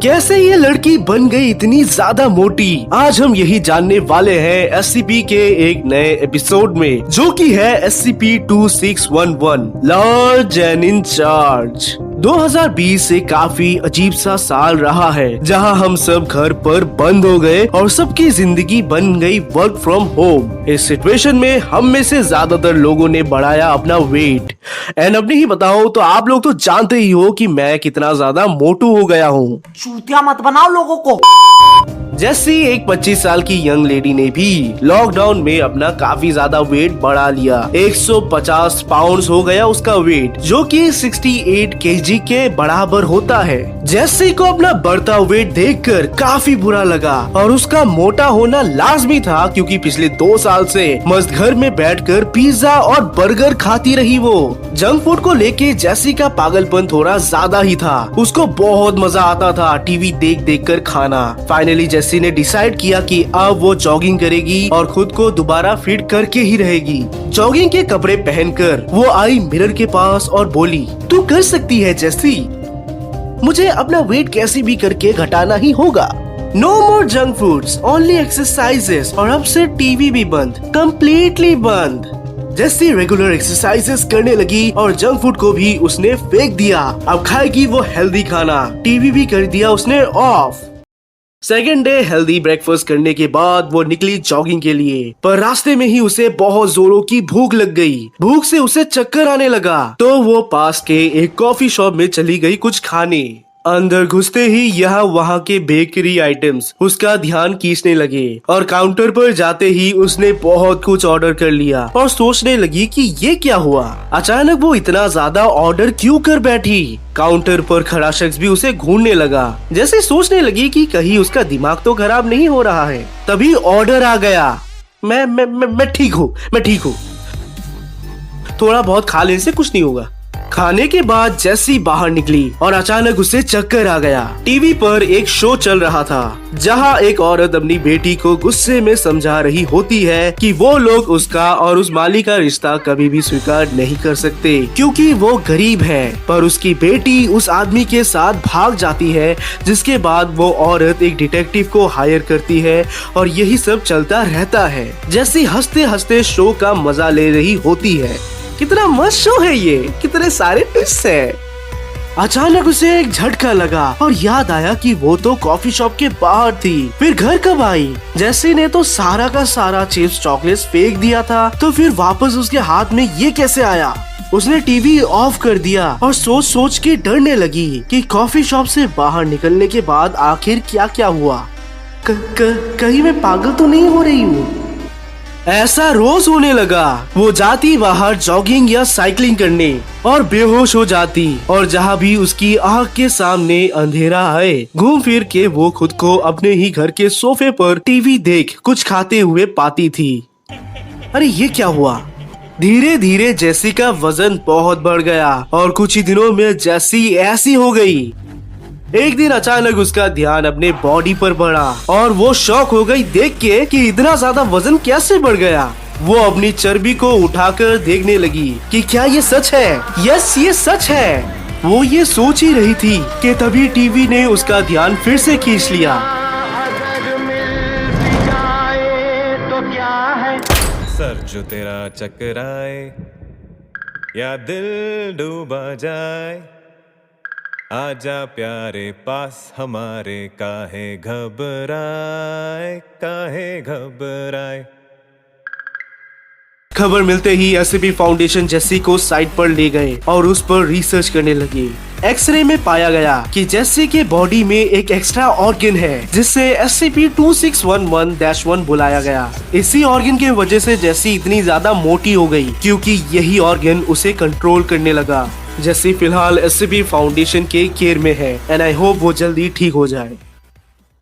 कैसे ये लड़की बन गई इतनी ज्यादा मोटी, आज हम यही जानने वाले हैं SCP के एक नए एपिसोड में, जो कि है SCP-2611 large and in charge. 2020 से काफी अजीब सा साल रहा है, जहां हम सब घर पर बंद हो गए और सबकी जिंदगी बन गई वर्क फ्रॉम होम। इस सिचुएशन में हम में से ज्यादातर लोगों ने बढ़ाया अपना वेट। एंड अपनी ही बताओ तो आप लोग तो जानते ही हो कि मैं कितना ज्यादा मोटू हो गया हूँ। चूतिया मत बनाओ लोगों को। जैसी एक 25 साल की यंग लेडी ने भी लॉकडाउन में अपना काफी ज्यादा वेट बढ़ा लिया। 150 पाउंड्स हो गया उसका वेट, जो कि 68 kg के बराबर होता है। जैसी को अपना बढ़ता वेट देखकर काफी बुरा लगा और उसका मोटा होना लाजमी था, क्योंकि पिछले 2 साल से मस्त घर में बैठकर पिज्जा और बर्गर खाती रही वो। जंक फूड को लेके जैसी का पागलपन थोड़ा ज्यादा ही था। उसको बहुत मजा आता था टीवी देख देख कर खाना। फाइनली जैसी ने डिसाइड किया कि अब वो जॉगिंग करेगी और खुद को दोबारा फिट करके ही रहेगी। जॉगिंग के कपड़े पहनकर वो आई मिरर के पास और बोली, तू कर सकती है जैसी, मुझे अपना वेट कैसे भी करके घटाना ही होगा। नो मोर जंक फूड्स, ओनली एक्सरसाइजेस, और अब से टीवी भी बंद, कम्प्लीटली बंद। जैसी रेगुलर एक्सरसाइजेस करने लगी और जंक फूड को भी उसने फेंक दिया। अब खाएगी वो हेल्दी खाना। टीवी भी कर दिया उसने of. Second day healthy breakfast करने के बाद वो निकली जॉगिंग के लिए, पर रास्ते में ही उसे बहुत जोरों की भूख लग गई। भूख से उसे चक्कर आने लगा, तो वो पास के एक कॉफी शॉप में चली गई कुछ खाने। अंदर घुसते ही यहाँ वहाँ के बेकरी आइटम्स उसका ध्यान खींचने लगे और काउंटर पर जाते ही उसने बहुत कुछ ऑर्डर कर लिया और सोचने लगी कि ये क्या हुआ। अचानक वो इतना ज्यादा ऑर्डर क्यों कर बैठी। काउंटर पर खड़ा शख्स भी उसे घूरने लगा, जैसे सोचने लगी कि कहीं उसका दिमाग तो खराब नहीं हो रहा है। तभी ऑर्डर आ गया। मैं ठीक हूँ, मैं ठीक हूँ, थोड़ा बहुत खा लेने से कुछ नहीं होगा। खाने के बाद जैसी बाहर निकली और अचानक उसे चक्कर आ गया। टीवी पर एक शो चल रहा था, जहां एक औरत अपनी बेटी को गुस्से में समझा रही होती है कि वो लोग उसका और उस माली का रिश्ता कभी भी स्वीकार नहीं कर सकते, क्योंकि वो गरीब है। पर उसकी बेटी उस आदमी के साथ भाग जाती है, जिसके बाद वो औरत एक डिटेक्टिव को हायर करती है और यही सब चलता रहता है। जैसी हंसते हंसते शो का मजा ले रही होती है। कितना मस्त शो है ये, कितने सारे ट्विस्ट है। अचानक उसे एक झटका लगा और याद आया कि वो तो कॉफी शॉप के बाहर थी। फिर घर कब आई? जैसी ने तो सारा का सारा चिप्स चॉकलेट्स फेंक दिया था, तो फिर वापस उसके हाथ में ये कैसे आया? उसने टीवी ऑफ कर दिया और सोच सोच के डरने लगी कि कॉफी शॉप से बाहर निकलने के बाद आखिर क्या क्या हुआ। कहीं मैं पागल तो नहीं हो रही हूँ? ऐसा रोज होने लगा। वो जाती बाहर जॉगिंग या साइकिलिंग करने और बेहोश हो जाती, और जहाँ भी उसकी आँख के सामने अंधेरा आए, घूम फिर के वो खुद को अपने ही घर के सोफे पर टीवी देख कुछ खाते हुए पाती थी। अरे ये क्या हुआ? धीरे धीरे जैसी का वजन बहुत बढ़ गया और कुछ ही दिनों में जैसी ऐसी हो गई। एक दिन अचानक उसका ध्यान अपने बॉडी पर बढ़ा और वो शॉक हो गई देख के कि इतना ज्यादा वजन कैसे बढ़ गया। वो अपनी चर्बी को उठाकर देखने लगी कि क्या ये सच है। यस, ये सच है। वो ये सोच ही रही थी कि तभी टीवी ने उसका ध्यान फिर से खींच लिया। सर जो तेरा चकराए या दिल डूबा जाए, आजा प्यारे पास हमारे, काहे घबराए, काहे घबराए। खबर मिलते ही SCP फाउंडेशन जैसी को साइट पर ले गए और उस पर रिसर्च करने लगे। एक्सरे में पाया गया कि जैसी के बॉडी में एक एक्स्ट्रा ऑर्गन है, जिससे SCP-2611-1 बुलाया गया। इसी ऑर्गन के वजह से जैसी इतनी ज्यादा मोटी हो गई, क्योंकि यही ऑर्गन उसे कंट्रोल करने लगा। जैसी फिलहाल SCP फाउंडेशन के केयर में है एंड आई होप वो जल्दी ठीक हो जाए।